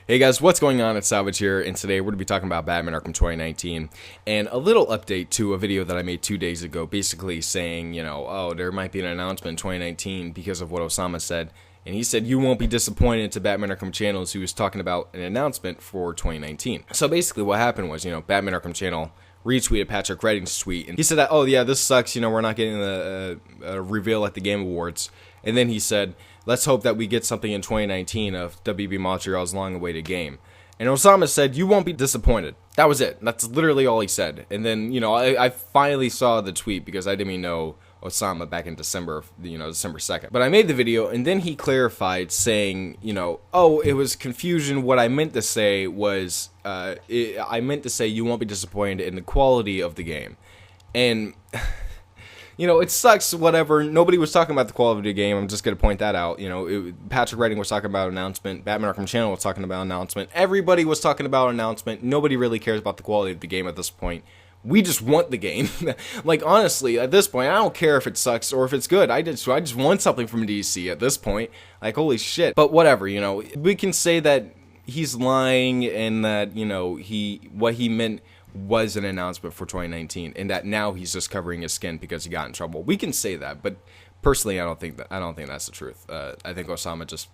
Hey guys, what's going on? It's Salvage here, and today we're going to be talking about Batman Arkham 2019, and a little update to a video that I made 2 days ago, basically saying, oh, there might be an announcement in 2019 because of what Osama said, and he said, you won't be disappointed to Batman Arkham Channels, who was talking about an announcement for 2019. So basically what happened was, Batman Arkham Channel retweeted Patrick Redding's tweet, and he said that, oh yeah, this sucks, we're not getting the reveal at the Game Awards, and then he said, let's hope that we get something in 2019 of WB Montreal's long-awaited game. And Osama said, you won't be disappointed. That was it. That's literally all he said. And then, I finally saw the tweet because I didn't even know Osama back in December, December 2nd. But I made the video, and then he clarified saying, oh, it was confusion. What I meant to say was, I meant to say you won't be disappointed in the quality of the game. And... it sucks, whatever. Nobody was talking about the quality of the game. I'm just going to point that out. Patrick Redding was talking about an announcement. Batman Arkham Channel was talking about an announcement. Everybody was talking about an announcement. Nobody really cares about the quality of the game at this point. We just want the game. Honestly, at this point, I don't care if it sucks or if it's good. I just want something from DC at this point. Holy shit. But whatever, we can say that he's lying and that, what he meant was an announcement for 2019, and that now he's just covering his skin because he got in trouble. We can say that, but personally, I don't think that's the truth. I think Osama just,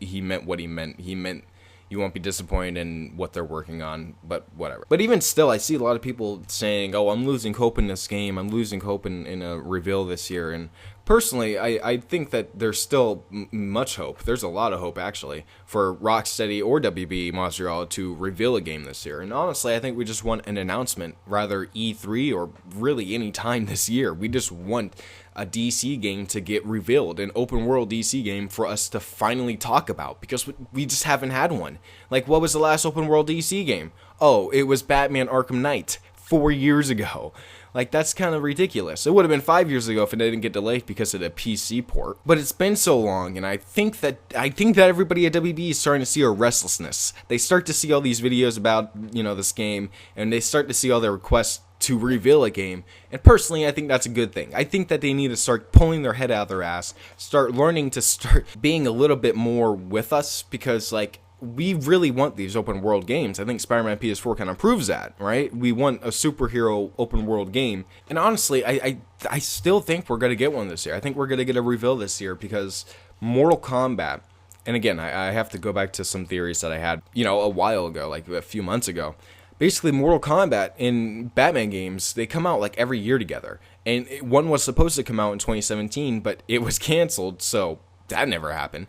he meant what he meant. He meant you won't be disappointed in what they're working on, but whatever. But even still, I see a lot of people saying, oh, I'm losing hope in this game. I'm losing hope in a reveal this year. And personally, I think that there's still much hope. There's a lot of hope, actually, for Rocksteady or WB Montreal to reveal a game this year. And honestly, I think we just want an announcement, rather E3 or really any time this year. We just want a DC game to get revealed, an open world DC game for us to finally talk about, because we just haven't had one. What was the last open world DC game? Oh, it was Batman Arkham Knight 4 years ago. That's kind of ridiculous. It would have been 5 years ago if it didn't get delayed because of the PC port. But it's been so long, and I think that everybody at WB is starting to see a restlessness. They start to see all these videos about, this game, and they start to see all their requests to reveal a game, and personally, I think that's a good thing. I think that they need to start pulling their head out of their ass, start learning to start being a little bit more with us, because, we really want these open world games. I think Spider-Man PS4 kind of proves that, right? We want a superhero open world game, and honestly, I still think we're going to get one this year. I think we're going to get a reveal this year, because Mortal Kombat, and again, I have to go back to some theories that I had, a while ago, a few months ago. Basically, Mortal Kombat in Batman games, they come out every year together. And one was supposed to come out in 2017, but it was canceled, so that never happened.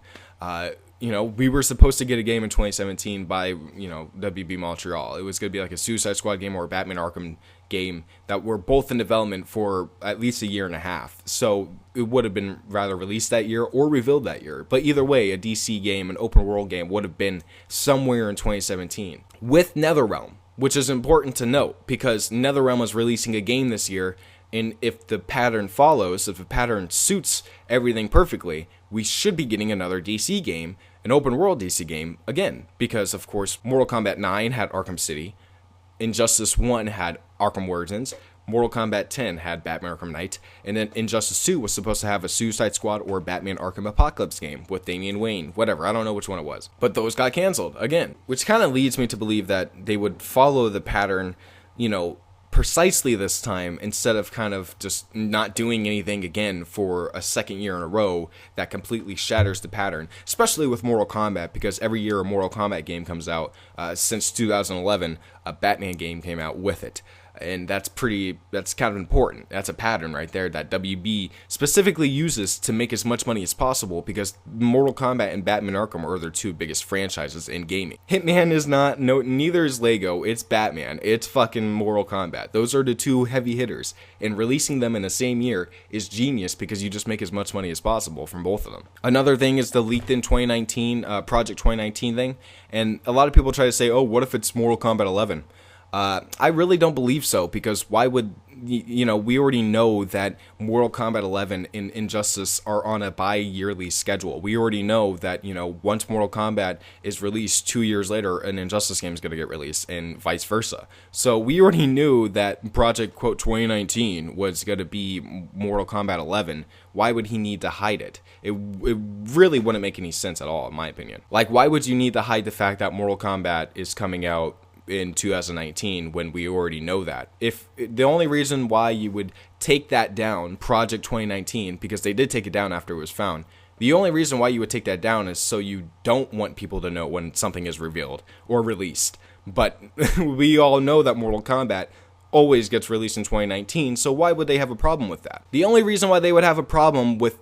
We were supposed to get a game in 2017 by, WB Montreal. It was going to be a Suicide Squad game or a Batman Arkham game that were both in development for at least a year and a half. So it would have been rather released that year or revealed that year. But either way, a DC game, an open world game, would have been somewhere in 2017. With NetherRealm, which is important to note, because NetherRealm was releasing a game this year, and if the pattern follows, if the pattern suits everything perfectly, we should be getting another DC game, an open world DC game, again, because, of course, Mortal Kombat 9 had Arkham City, Injustice 1 had Arkham Origins, Mortal Kombat 10 had Batman Arkham Knight, and then Injustice 2 was supposed to have a Suicide Squad or Batman Arkham Apocalypse game with Damian Wayne, whatever, I don't know which one it was. But those got canceled, again, which kind of leads me to believe that they would follow the pattern, precisely this time, instead of kind of just not doing anything again for a second year in a row that completely shatters the pattern, especially with Mortal Kombat, because every year a Mortal Kombat game comes out. Since 2011, a Batman game came out with it. And that's kind of important. That's a pattern right there that WB specifically uses to make as much money as possible, because Mortal Kombat and Batman Arkham are their two biggest franchises in gaming. Hitman is not, neither is Lego, it's Batman, it's fucking Mortal Kombat. Those are the two heavy hitters, and releasing them in the same year is genius, because you just make as much money as possible from both of them. Another thing is the leaked in 2019, Project 2019 thing, and a lot of people try to say, oh, what if it's Mortal Kombat 11? I really don't believe so, because why would, we already know that Mortal Kombat 11 and Injustice are on a bi-yearly schedule. We already know that, once Mortal Kombat is released 2 years later, an Injustice game is going to get released, and vice versa. So we already knew that Project, quote, 2019 was going to be Mortal Kombat 11. Why would he need to hide it? It really wouldn't make any sense at all, in my opinion. Like, why would you need to hide the fact that Mortal Kombat is coming out in 2019 when we already know that? If the only reason why you would take that down, Project 2019, because they did take it down after it was found, the only reason why you would take that down is so you don't want people to know when something is revealed or released. But we all know that Mortal Kombat always gets released in 2019, so why would they have a problem with that? The only reason why they would have a problem with,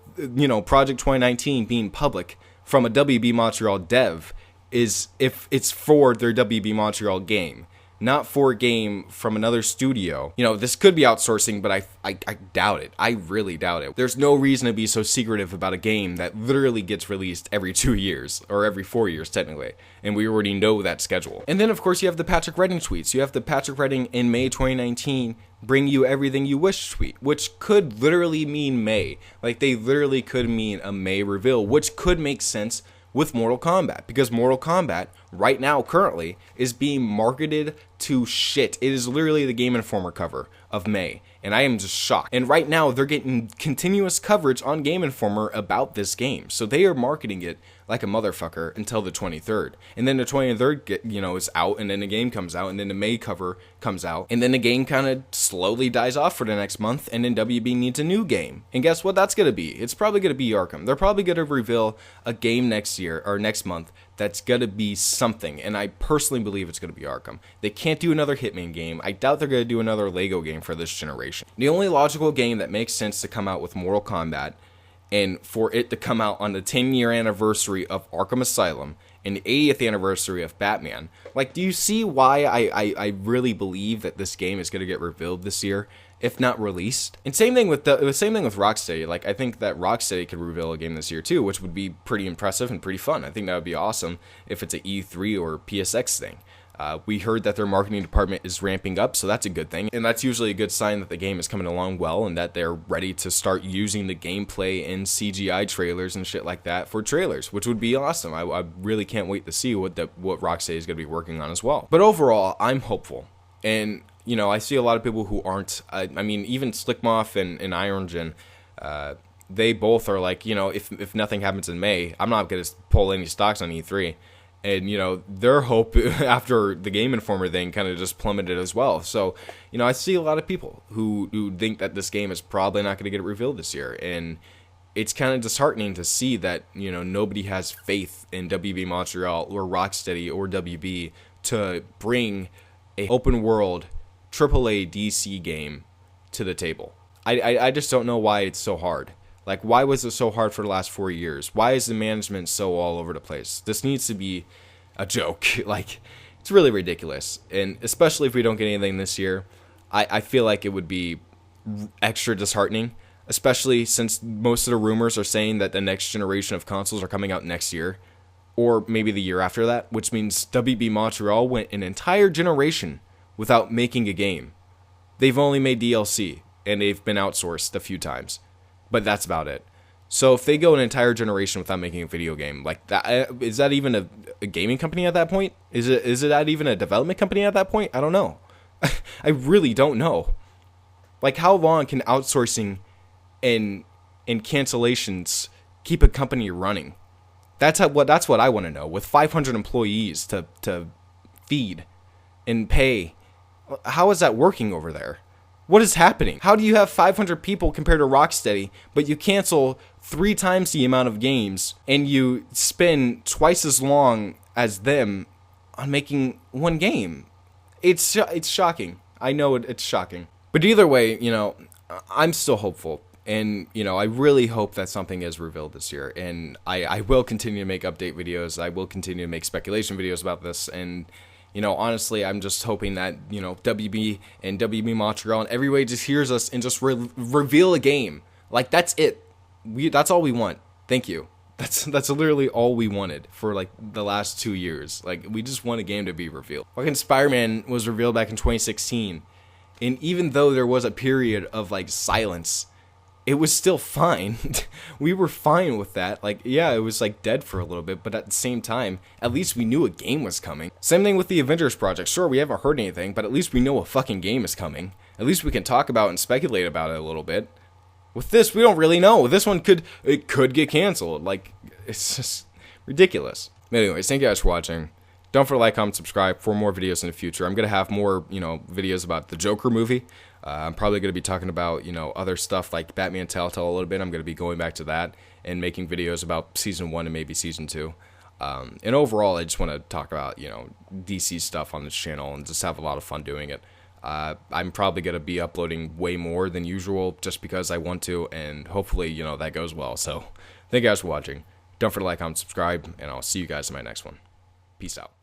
Project 2019 being public from a WB Montreal dev is if it's for their WB Montreal game, not for a game from another studio. This could be outsourcing, but I doubt it. I really doubt it. There's no reason to be so secretive about a game that literally gets released every 2 years, or every 4 years technically, and we already know that schedule. And then of course you have the Patrick Redding tweets. You have the Patrick Redding in May 2019 bring you everything you wish tweet, which could literally mean May. Like, they literally could mean a May reveal, which could make sense with Mortal Kombat, because Mortal Kombat right now currently is being marketed to shit. It is literally the Game Informer cover of May, and I am just shocked. And right now they're getting continuous coverage on Game Informer about this game, so they are marketing it like a motherfucker until the 23rd. And then the 23rd is out, and then the game comes out, and then the May cover comes out, and then the game kind of slowly dies off for the next month, and then WB needs a new game. And guess what that's going to be? It's probably going to be Arkham. They're probably going to reveal a game next year, or next month, that's going to be something, and I personally believe it's going to be Arkham. They can't do another Hitman game. I doubt they're going to do another Lego game for this generation. The only logical game that makes sense to come out with Mortal Kombat, and for it to come out on the 10-year anniversary of Arkham Asylum and the 80th anniversary of Batman, like, do you see why I really believe that this game is going to get revealed this year, if not released? And same thing with Rocksteady. Like, I think that Rocksteady could reveal a game this year too, which would be pretty impressive and pretty fun. I think that would be awesome if it's an E3 or PSX thing. We heard that their marketing department is ramping up, so that's a good thing. And that's usually a good sign that the game is coming along well and that they're ready to start using the gameplay in CGI trailers and shit like that for trailers, which would be awesome. I really can't wait to see what Rocksteady is going to be working on as well. But overall, I'm hopeful. And, I see a lot of people who aren't. I mean, even Slickmoth and Irongen, they both are like, if nothing happens in May, I'm not going to pull any stocks on E3. And, their hope after the Game Informer thing kind of just plummeted as well. So, I see a lot of people who think that this game is probably not going to get revealed this year. And it's kind of disheartening to see that, nobody has faith in WB Montreal or Rocksteady or WB to bring a open world AAA DC game to the table. I just don't know why it's so hard. Like, why was it so hard for the last 4 years? Why is the management so all over the place? This needs to be a joke. Like, it's really ridiculous. And especially if we don't get anything this year, I feel like it would be extra disheartening, especially since most of the rumors are saying that the next generation of consoles are coming out next year, or maybe the year after that, which means WB Montreal went an entire generation without making a game. They've only made DLC, and they've been outsourced a few times. But that's about it. So if they go an entire generation without making a video game, like that, is that even a gaming company at that point? Is it that even a development company at that point? I don't know. I really don't know. Like, how long can outsourcing and cancellations keep a company running? That's what I want to know. With 500 employees to feed and pay, how is that working over there? What is happening? How do you have 500 people compared to Rocksteady, but you cancel 3 times the amount of games and you spend twice as long as them on making one game? It's shocking. I know it's shocking. But either way, I'm still hopeful. And, I really hope that something is revealed this year. And I will continue to make update videos. I will continue to make speculation videos about this. And honestly, I'm just hoping that, WB and WB Montreal and everybody just hears us and just reveal a game. Like, that's it. That's all we want. Thank you. That's literally all we wanted for like the last 2 years. Like, we just want a game to be revealed. Fucking Spider-Man was revealed back in 2016, and even though there was a period of like silence, it was still fine. We were fine with that. Like, yeah, it was like dead for a little bit, but at the same time, at least we knew a game was coming. Same thing with the Avengers project. Sure, we haven't heard anything, but at least we know a fucking game is coming. At least we can talk about and speculate about it a little bit. With this, we don't really know. This one could get canceled. Like, it's just ridiculous. Anyways, thank you guys for watching. Don't forget to like, comment, subscribe for more videos in the future. I'm going to have more, videos about the Joker movie. I'm probably going to be talking about, other stuff like Batman Telltale a little bit. I'm going to be going back to that and making videos about Season 1 and maybe Season 2. And overall, I just want to talk about, DC stuff on this channel and just have a lot of fun doing it. I'm probably going to be uploading way more than usual just because I want to, and hopefully, that goes well. So, thank you guys for watching. Don't forget to like, comment, subscribe, and I'll see you guys in my next one. Peace out.